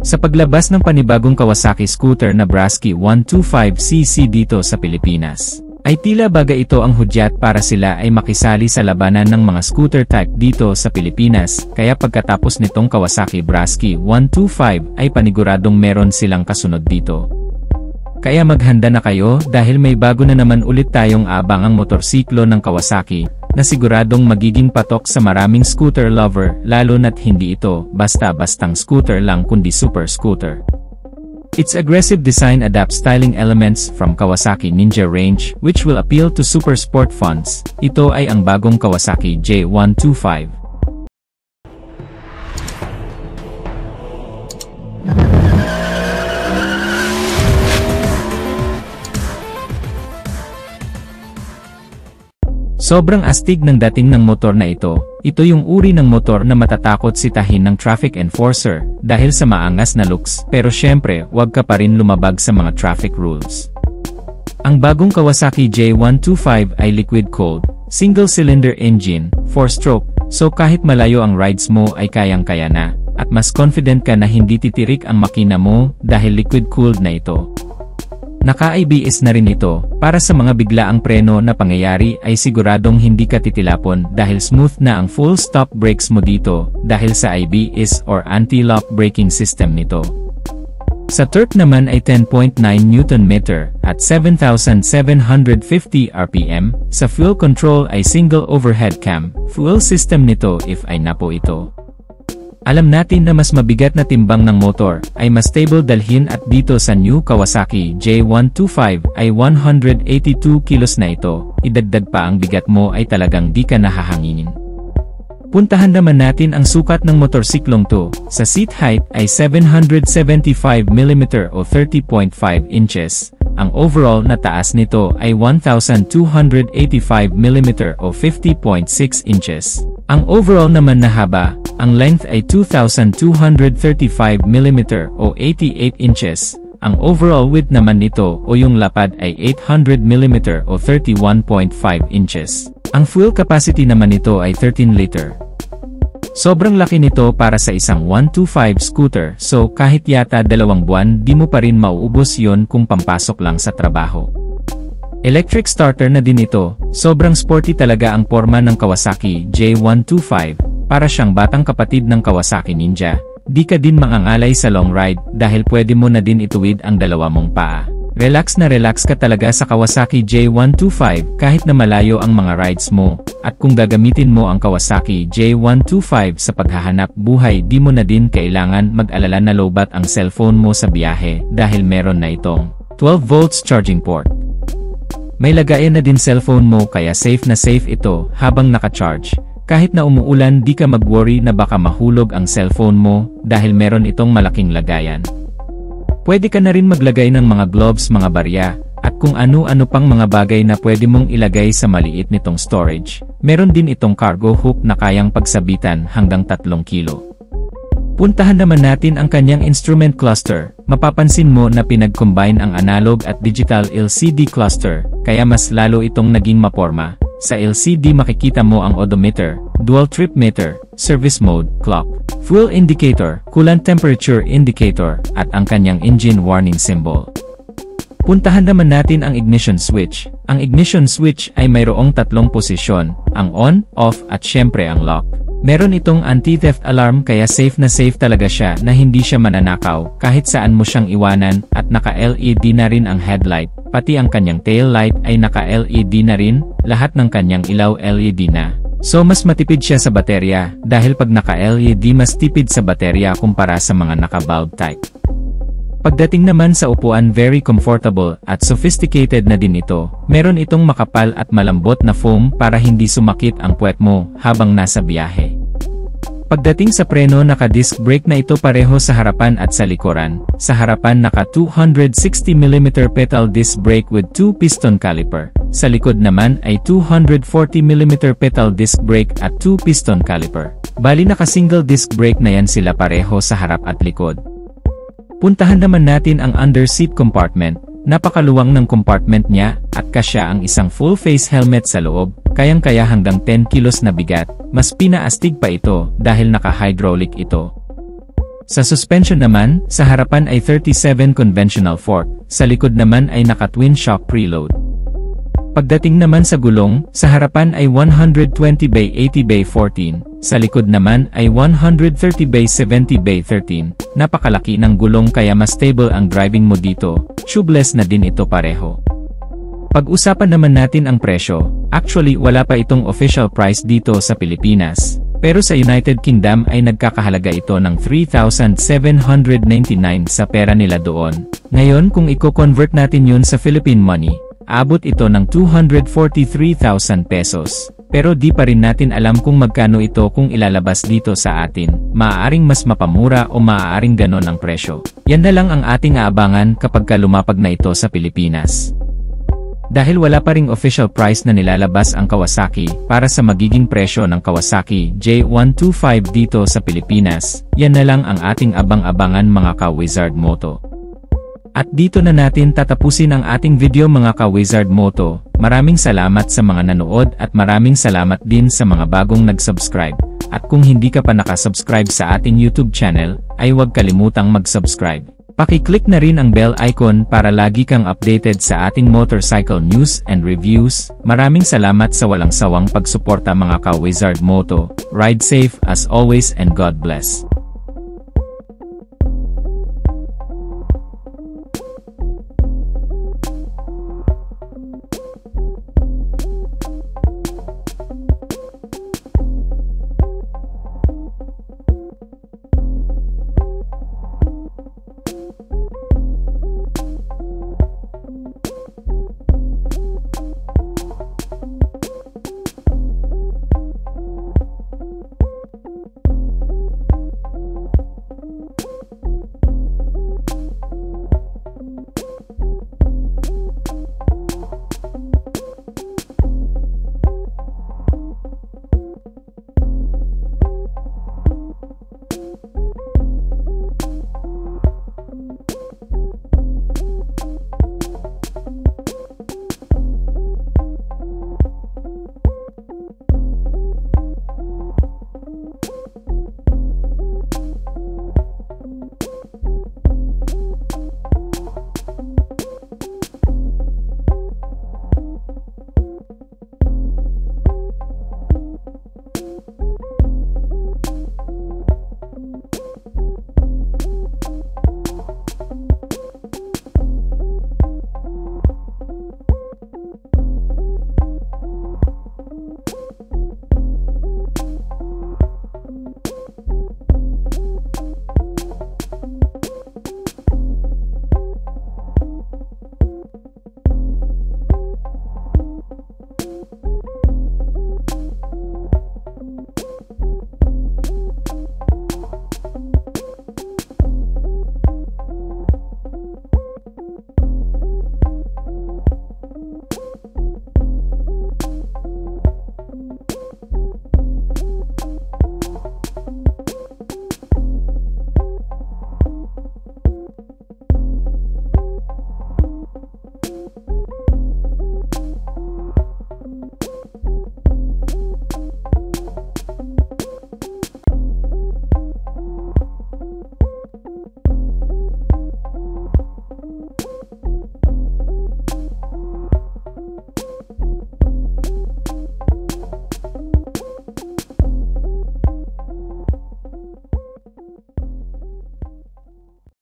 Sa paglabas ng panibagong Kawasaki scooter na Brasky 125cc dito sa Pilipinas, ay tila baga ito ang hudyat para sila ay makisali sa labanan ng mga scooter type dito sa Pilipinas, kaya pagkatapos nitong Kawasaki Brasky 125 ay paniguradong meron silang kasunod dito. Kaya maghanda na kayo dahil may bago na naman ulit tayong abangang motorsiklo ng Kawasaki, na siguradong magiging patok sa maraming scooter lover, lalo na't hindi ito basta-bastang scooter lang kundi super scooter. Its aggressive design adapts styling elements from Kawasaki Ninja range which will appeal to super sport fans. Ito ay ang bagong Kawasaki J125. Sobrang astig ng dating ng motor na ito. Ito yung uri ng motor na matatakot sitahin ng traffic enforcer dahil sa maangas na looks, pero syempre, wag ka pa rin lumabag sa mga traffic rules. Ang bagong Kawasaki J125 ay liquid-cooled, single-cylinder engine, 4-stroke, so kahit malayo ang rides mo ay kayang-kaya na, at mas confident ka na hindi titirik ang makina mo dahil liquid-cooled na ito. Naka-ABS na rin ito, para sa mga biglaang preno na pangyayari ay siguradong hindi ka titilapon dahil smooth na ang full stop brakes mo dito dahil sa ABS or anti-lock braking system nito. Sa torque naman ay 10.9 Nm at 7,750 RPM, sa fuel control ay single overhead cam, fuel system nito if ay napo ito. Alam natin na mas mabigat na timbang ng motor ay mas stable dalhin at dito sa new Kawasaki J125 ay 182 kilos na ito, idagdag pa ang bigat mo ay talagang di ka nahahanginin. Puntahan naman natin ang sukat ng motorsiklong to. Sa seat height ay 775 mm o 30.5 inches. Ang overall na taas nito ay 1,285 mm o 50.6 inches. Ang overall naman na haba, ang length ay 2,235 mm o 88 inches. Ang overall width naman nito o yung lapad ay 800 mm o 31.5 inches. Ang fuel capacity naman nito ay 13 liter. Sobrang laki nito para sa isang 125 scooter, so kahit yata 2 buwan di mo pa rin mauubos yon kung pampasok lang sa trabaho. Electric starter na din ito, sobrang sporty talaga ang forma ng Kawasaki J125, para siyang batang kapatid ng Kawasaki Ninja. Di ka din mangangalay sa long ride dahil pwede mo na din ituwid ang dalawa mong paa. Relax na relax ka talaga sa Kawasaki J125 kahit na malayo ang mga rides mo, at kung gagamitin mo ang Kawasaki J125 sa paghahanap buhay di mo na din kailangan mag-alala na lowbat ang cellphone mo sa biyahe dahil meron na itong 12 volts charging port. May lagayan na din cellphone mo kaya safe na safe ito habang naka-charge. Kahit na umuulan di ka mag-worry na baka mahulog ang cellphone mo dahil meron itong malaking lagayan. Pwede ka na rin maglagay ng mga gloves, mga barya, at kung ano-ano pang mga bagay na pwede mong ilagay sa maliit nitong storage. Meron din itong cargo hook na kayang pagsabitan hanggang 3 kilo. Puntahan naman natin ang kanyang instrument cluster. Mapapansin mo na pinag-combine ang analog at digital LCD cluster, kaya mas lalo itong naging maporma. Sa LCD makikita mo ang odometer, dual trip meter, service mode, clock, fuel indicator, coolant temperature indicator, at ang kanyang engine warning symbol. Puntahan naman natin ang ignition switch. Ang ignition switch ay mayroong 3 posisyon, ang on, off at syempre ang lock. Meron itong anti-theft alarm kaya safe na safe talaga siya na hindi siya mananakaw kahit saan mo siyang iwanan, at naka-LED na rin ang headlight, pati ang kanyang tail light ay naka-LED na rin, lahat ng kanyang ilaw LED na. So mas matipid siya sa baterya dahil pag naka-LED mas tipid sa baterya kumpara sa mga naka-bulb type. Pagdating naman sa upuan, very comfortable at sophisticated na din ito. Meron itong makapal at malambot na foam para hindi sumakit ang puwet mo habang nasa biyahe. Pagdating sa preno, naka-disc brake na ito pareho sa harapan at sa likuran. Sa harapan naka 260mm pedal disc brake with 2 piston caliper. Sa likod naman ay 240mm pedal disc brake at 2 piston caliper. Bali naka-single disc brake na yan sila pareho sa harap at likod. Puntahan naman natin ang under seat compartment. Napakaluwang ng compartment niya at kasya ang isang full face helmet sa loob, kayang-kaya hanggang 10 kilos na bigat. Mas pinaastig pa ito dahil naka-hydraulic ito. Sa suspension naman, sa harapan ay 37 conventional fork, sa likod naman ay naka-twin shock preload. Pagdating naman sa gulong, sa harapan ay 120/80/14, sa likod naman ay 130/70/13, napakalaki ng gulong kaya mas stable ang driving mo dito, tubeless na din ito pareho. Pag-usapan naman natin ang presyo, actually wala pa itong official price dito sa Pilipinas, pero sa United Kingdom ay nagkakahalaga ito ng 3,799 sa pera nila doon. Ngayon kung i-convert natin yun sa Philippine money, abot ito ng 243,000 pesos. Pero di pa rin natin alam kung magkano ito kung ilalabas dito sa atin, maaaring mas mapamura o maaaring ganon ang presyo. Yan na lang ang ating aabangan kapag lumapag na ito sa Pilipinas. Dahil wala pa ring official price na nilalabas ang Kawasaki para sa magiging presyo ng Kawasaki J125 dito sa Pilipinas, yan na lang ang ating abang-abangan mga ka-Wizard Moto. At dito na natin tatapusin ang ating video mga ka-Wizard Moto. Maraming salamat sa mga nanood at maraming salamat din sa mga bagong nag-subscribe. At kung hindi ka pa nakasubscribe sa ating YouTube channel, ay huwag kalimutang mag-subscribe. Paki-click na rin ang bell icon para lagi kang updated sa ating motorcycle news and reviews. Maraming salamat sa walang sawang pagsuporta mga ka-Wizard Moto. Ride safe as always and God bless.